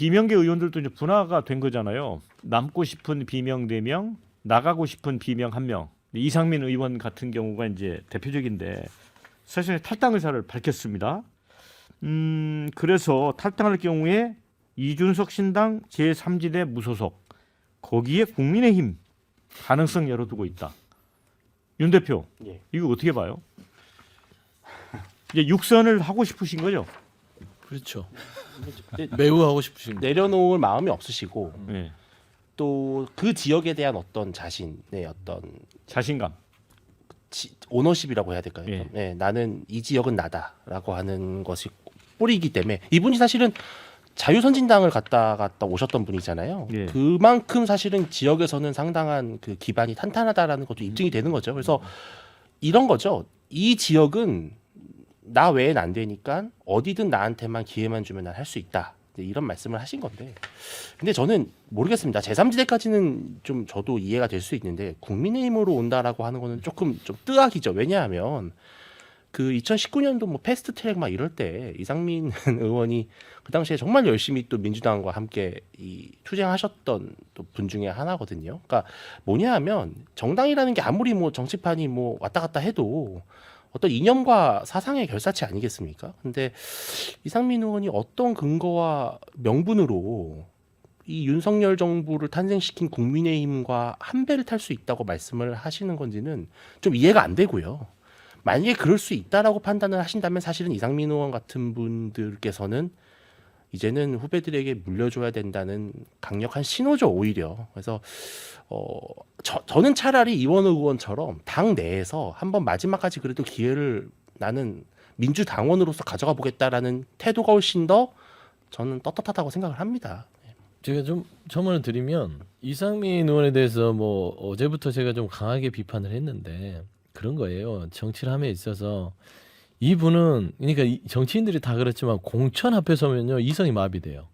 비명계 의원들도 이제 분화가 된 거잖아요. 남고 싶은 비명 4명, 나가고 싶은 비명 1명. 이상민 의원 같은 경우가 이제 대표적인데 사실 탈당 의사를 밝혔습니다. 그래서 탈당할 경우에 이준석 신당 제3지대 무소속 거기에 국민의힘 가능성 열어두고 있다. 윤 대표, 예. 이거 어떻게 봐요? 이제 육선을 하고 싶으신 거죠? 그렇죠. 매우 하고 싶으신 거. 내려놓을 마음이 없으시고 네. 또 그 지역에 대한 어떤 자신의 어떤 자신감. 오너십이라고 해야 될까요? 예. 네, 나는 이 지역은 나다라고 하는 것이 뿌리이기 때문에 이분이 사실은 자유선진당을 갔다 오셨던 분이잖아요. 예. 그만큼 사실은 지역에서는 상당한 그 기반이 탄탄하다라는 것도 입증이 되는 거죠. 그래서 이런 거죠. 이 지역은 나 외엔 안 되니까 어디든 나한테만 기회만 주면 난 할 수 있다. 이런 말씀을 하신 건데, 근데 저는 모르겠습니다. 제3지대까지는 좀 저도 이해가 될 수 있는데 국민의힘으로 온다라고 하는 거는 조금 좀 뜨악이죠. 왜냐하면 그 2019년도 뭐 패스트트랙 막 이럴 때 이상민 의원이 그 당시에 정말 열심히 또 민주당과 함께 이 투쟁하셨던 또 분 중에 하나거든요. 그러니까 뭐냐하면 정당이라는 게 아무리 뭐 정치판이 뭐 왔다 갔다 해도 어떤 이념과 사상의 결사체 아니겠습니까? 근데 이상민 의원이 어떤 근거와 명분으로 이 윤석열 정부를 탄생시킨 국민의힘과 한 배를 탈 수 있다고 말씀을 하시는 건지는 좀 이해가 안 되고요. 만약에 그럴 수 있다라고 판단을 하신다면 사실은 이상민 의원 같은 분들께서는 이제는 후배들에게 물려줘야 된다는 강력한 신호죠, 오히려. 그래서 저는 차라리 이원호 의원처럼 당 내에서 한번 마지막까지 그래도 기회를 나는 민주당원으로서 가져가 보겠다라는 태도가 훨씬 더 저는 떳떳하다고 생각을 합니다. 제가 좀 첨언을 드리면 이상민 의원에 대해서 뭐 어제부터 제가 좀 강하게 비판을 했는데 그런 거예요. 정치를 함에 있어서 이분은 그러니까 정치인들이 다 그렇지만 공천 앞에 서면요 이성이 마비돼요.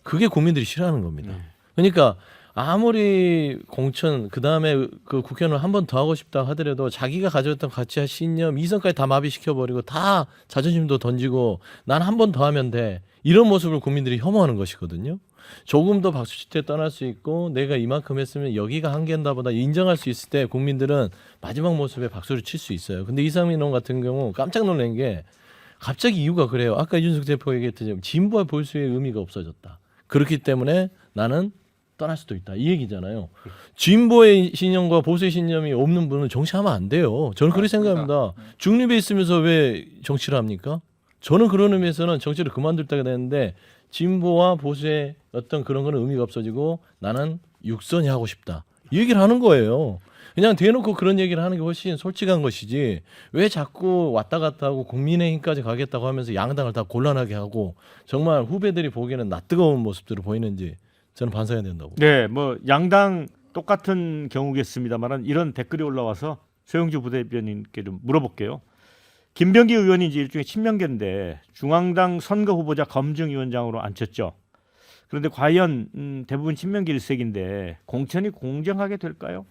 그게 국민들이 싫어하는 겁니다. 그러니까 아무리 공천 그 다음에 그 국회의원을 한 번 더 하고 싶다 하더라도 자기가 가져왔던 가치와 신념 이성까지 다 마비시켜 버리고 다 자존심도 던지고 난 한 번 더 하면 돼 이런 모습을 국민들이 혐오하는 것이거든요. 조금 더 박수칠 때 떠날 수 있고 내가 이만큼 했으면 여기가 한계인다 보다 인정할 수 있을 때 국민들은 마지막 모습에 박수를 칠 수 있어요. 근데 이상민 의원 같은 경우 깜짝 놀란 게 갑자기 이유가 그래요. 아까 이준석 대표가 얘기했듯이 진보와 보수의 의미가 없어졌다. 그렇기 때문에 나는 떠날 수도 있다. 이 얘기잖아요. 진보의 신념과 보수의 신념이 없는 분은 정치하면 안 돼요. 저는 그렇게 생각합니다. 중립에 있으면서 왜 정치를 합니까? 저는 그런 의미에서는 정치를 그만둘 때가 되는데 진보와 보수의 어떤 그런 거는 의미가 없어지고 나는 육선이 하고 싶다. 이 얘기를 하는 거예요. 그냥 대놓고 그런 얘기를 하는 게 훨씬 솔직한 것이지 왜 자꾸 왔다 갔다 하고 국민의힘까지 가겠다고 하면서 양당을 다 곤란하게 하고 정말 후배들이 보기에는 낯뜨거운 모습들을 보이는지 저는 반성해야 된다고. 네, 뭐 양당 똑같은 경우겠습니다만 이런 댓글이 올라와서 최영주 부대변인께 좀 물어볼게요. 김병기 의원이 이제 일종의 친명계인데 중앙당 선거 후보자 검증위원장으로 앉혔죠. 그런데 과연 대부분 친명계 일색인데 공천이 공정하게 될까요?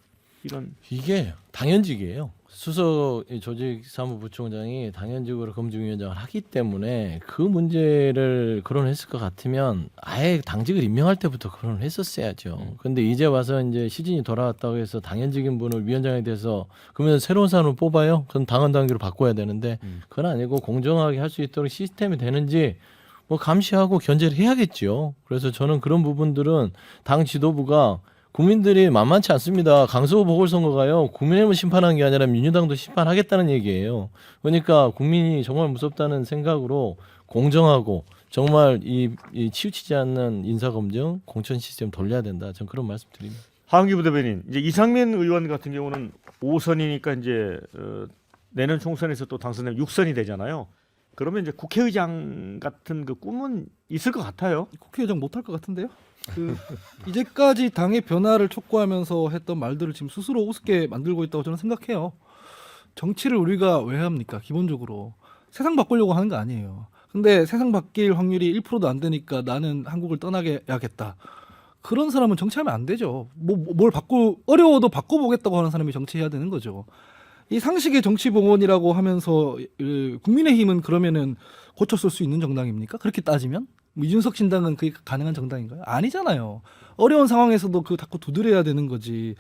이런 이게 당연직이에요. 수석 조직사무부총장이 당연직으로 검증위원장을 하기 때문에 그 문제를 거론했을 것 같으면 아예 당직을 임명할 때부터 거론을 했었어야죠. 근데 이제 와서 이제 시즌이 돌아왔다고 해서 당연직인 분을 위원장에 대해서 그러면 새로운 사람을 뽑아요? 그럼 당헌 당규로 바꿔야 되는데 그건 아니고 공정하게 할 수 있도록 시스템이 되는지 뭐 감시하고 견제를 해야겠죠. 그래서 저는 그런 부분들은 당 지도부가 국민들이 만만치 않습니다. 강서 보궐선거가요. 국민의힘을 심판한 게 아니라 민주당도 심판하겠다는 얘기예요. 그러니까 국민이 정말 무섭다는 생각으로 공정하고 정말 이 치우치지 않는 인사검증, 공천 시스템 돌려야 된다. 저는 그런 말씀드립니다. 하은기 부대변인, 이제 이상민 의원 같은 경우는 5선이니까 이제 내년 총선에서 또 당선되면 6선이 되잖아요. 그러면 이제 국회의장 같은 그 꿈은 있을 것 같아요. 국회의장 못할 것 같은데요? 이제까지 당의 변화를 촉구하면서 했던 말들을 지금 스스로 우습게 만들고 있다고 저는 생각해요. 정치를 우리가 왜 합니까? 기본적으로 세상 바꾸려고 하는 거 아니에요. 근데 세상 바뀔 확률이 1%도 안 되니까 나는 한국을 떠나야겠다. 그런 사람은 정치하면 안 되죠. 뭘 어려워도 바꿔보겠다고 하는 사람이 정치해야 되는 거죠. 이 상식의 정치 봉헌이라고 하면서 국민의힘은 그러면은 고쳤을 수 있는 정당입니까? 그렇게 따지면 뭐 이준석 신당은 그게 가능한 정당인가요? 아니잖아요. 어려운 상황에서도 그 자꾸 두드려야 되는 거지.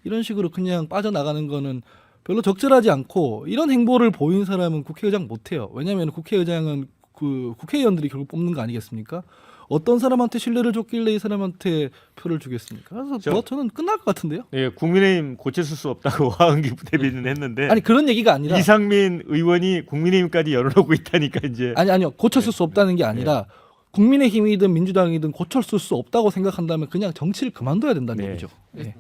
이런 식으로 그냥 빠져나가는 거는 별로 적절하지 않고 이런 행보를 보인 사람은 국회의장 못해요. 왜냐하면 국회의장은 그 국회의원들이 결국 뽑는 거 아니겠습니까? 어떤 사람한테 신뢰를 줬길래 이 사람한테 표를 주겠습니까? 그래서 저는 끝날 것 같은데요. 예, 국민의힘 고쳤을 수 없다고 화은기 부대변인은 했는데 아니 그런 얘기가 아니라 이상민 의원이 국민의힘까지 열어놓고 있다니까 이제 아니요 고쳤을 수 없다는 게 아니라 국민의힘이든 민주당이든 고쳤을 수 없다고 생각한다면 그냥 정치를 그만둬야 된다는 네. 얘기죠. 예.